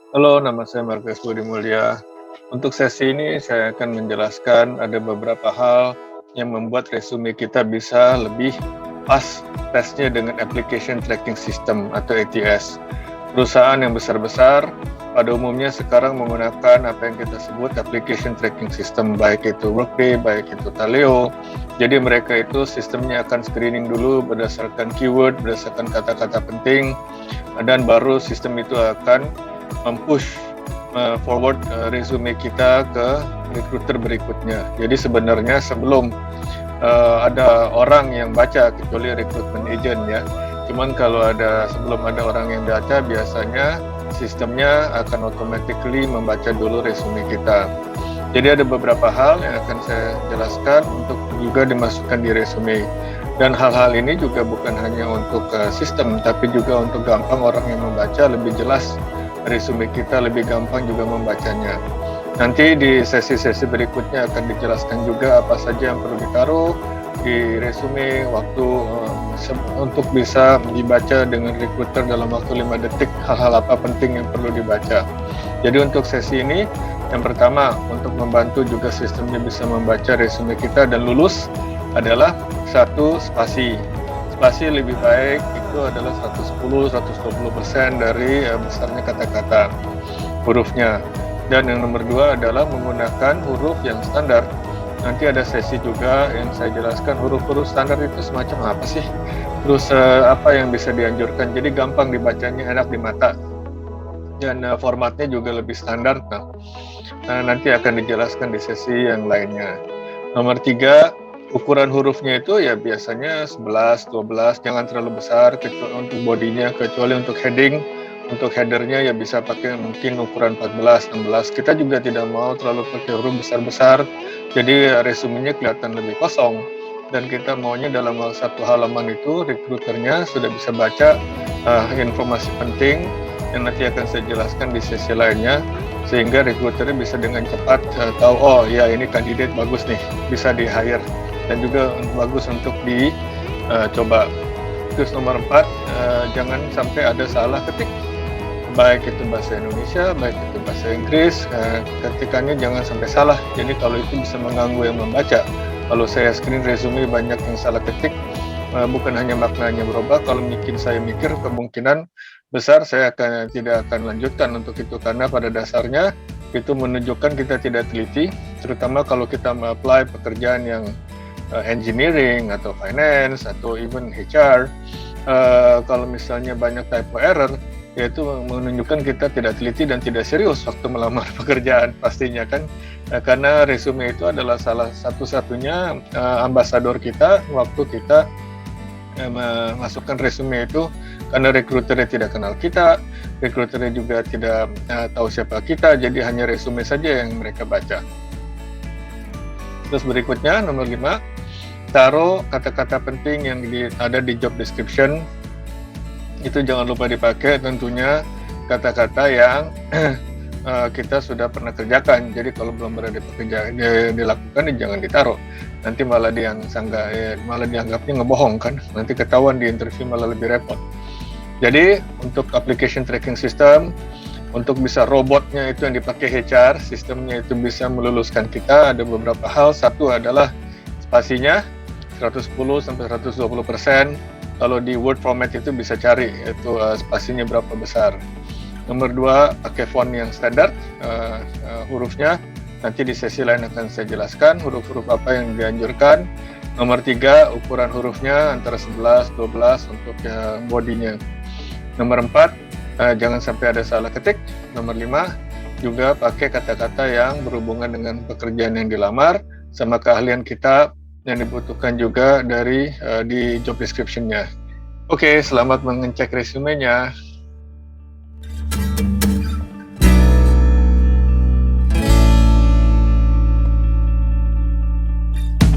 Halo, nama saya Markus Budi Mulya. Untuk sesi ini saya akan menjelaskan ada beberapa hal yang membuat resume kita bisa lebih pas tesnya dengan Application Tracking System atau ATS. Perusahaan yang besar-besar pada umumnya sekarang menggunakan apa yang kita sebut Application Tracking System, baik itu Workday, baik itu Taleo. Jadi mereka itu sistemnya akan screening dulu berdasarkan keyword, berdasarkan kata-kata penting, dan baru sistem itu akan mempush forward resume kita ke recruiter berikutnya. Jadi sebenarnya sebelum ada orang yang baca, kecuali recruitment agent ya. Cuman kalau sebelum ada orang yang baca, biasanya sistemnya akan automatically membaca dulu resume kita. Jadi ada beberapa hal yang akan saya jelaskan untuk juga dimasukkan di resume. Dan hal-hal ini juga bukan hanya untuk sistem, tapi juga untuk gampang orang yang membaca lebih jelas resume kita, lebih gampang juga membacanya. Nanti di sesi-sesi berikutnya akan dijelaskan juga apa saja yang perlu ditaruh di resume, waktu untuk bisa dibaca dengan recruiter dalam waktu 5 detik, hal-hal apa penting yang perlu dibaca. Jadi untuk sesi ini, yang pertama untuk membantu juga sistemnya bisa membaca resume kita dan lulus adalah satu, spasi. Spasi lebih baik itu adalah 110-120% dari besarnya kata-kata hurufnya. Dan yang nomor dua adalah menggunakan huruf yang standar. Nanti ada sesi juga yang saya jelaskan huruf-huruf standar itu semacam apa sih, terus apa yang bisa dianjurkan, jadi gampang dibacanya, enak di mata, dan formatnya juga lebih standar. Nanti akan dijelaskan di sesi yang lainnya. Nomor tiga, ukuran hurufnya itu ya biasanya 11, 12, jangan terlalu besar untuk bodinya, kecuali untuk heading. Untuk headernya ya bisa pakai mungkin ukuran 14, 16. Kita juga tidak mau terlalu pakai huruf besar-besar, jadi resumenya kelihatan lebih kosong. Dan kita maunya dalam satu halaman itu rekruternya sudah bisa baca informasi penting yang nanti akan saya jelaskan di sesi lainnya, sehingga rekruternya bisa dengan cepat tahu, oh ya ini kandidat bagus nih, bisa di hire, dan juga bagus untuk dicoba. Terus nomor 4, jangan sampai ada salah ketik, baik itu bahasa Indonesia, baik itu bahasa Inggris, ketikannya jangan sampai salah. Jadi kalau itu bisa mengganggu yang membaca. Kalau saya screen resume banyak yang salah ketik, bukan hanya maknanya berubah, kalau saya mikir kemungkinan besar saya tidak akan lanjutkan untuk itu, karena pada dasarnya itu menunjukkan kita tidak teliti, terutama kalau kita apply pekerjaan yang engineering atau finance atau even HR. Kalau misalnya banyak typo error, yaitu menunjukkan kita tidak teliti dan tidak serius waktu melamar pekerjaan pastinya kan, karena resume itu adalah salah satu-satunya ambasador kita waktu kita memasukkan resume itu, karena rekruternya tidak kenal kita, rekruternya juga tidak tahu siapa kita, jadi hanya resume saja yang mereka baca. Terus berikutnya nomor 5, taruh kata-kata penting yang ada di job description. Itu jangan lupa dipakai, tentunya kata-kata yang kita sudah pernah kerjakan. Jadi kalau belum pernah dilakukan, jangan ditaruh. Nanti malah dianggapnya ngebohong kan. Nanti ketahuan di interview, malah lebih repot. Jadi untuk application tracking system, untuk bisa robotnya itu yang dipakai HR, sistemnya itu bisa meluluskan kita, ada beberapa hal. Satu adalah spasinya 110-120%. Kalau di Word format itu bisa cari itu spasinya berapa besar. Nomor 2, pakai font yang standar, hurufnya. Nanti di sesi lain akan saya jelaskan huruf-huruf apa yang dianjurkan. Nomor 3, ukuran hurufnya antara 11-12 untuk bodinya. Nomor 4, jangan sampai ada salah ketik. Nomor 5, juga pakai kata-kata yang berhubungan dengan pekerjaan yang dilamar, sama keahlian kita yang dibutuhkan juga di job description-nya. Oke, selamat mengecek resumenya.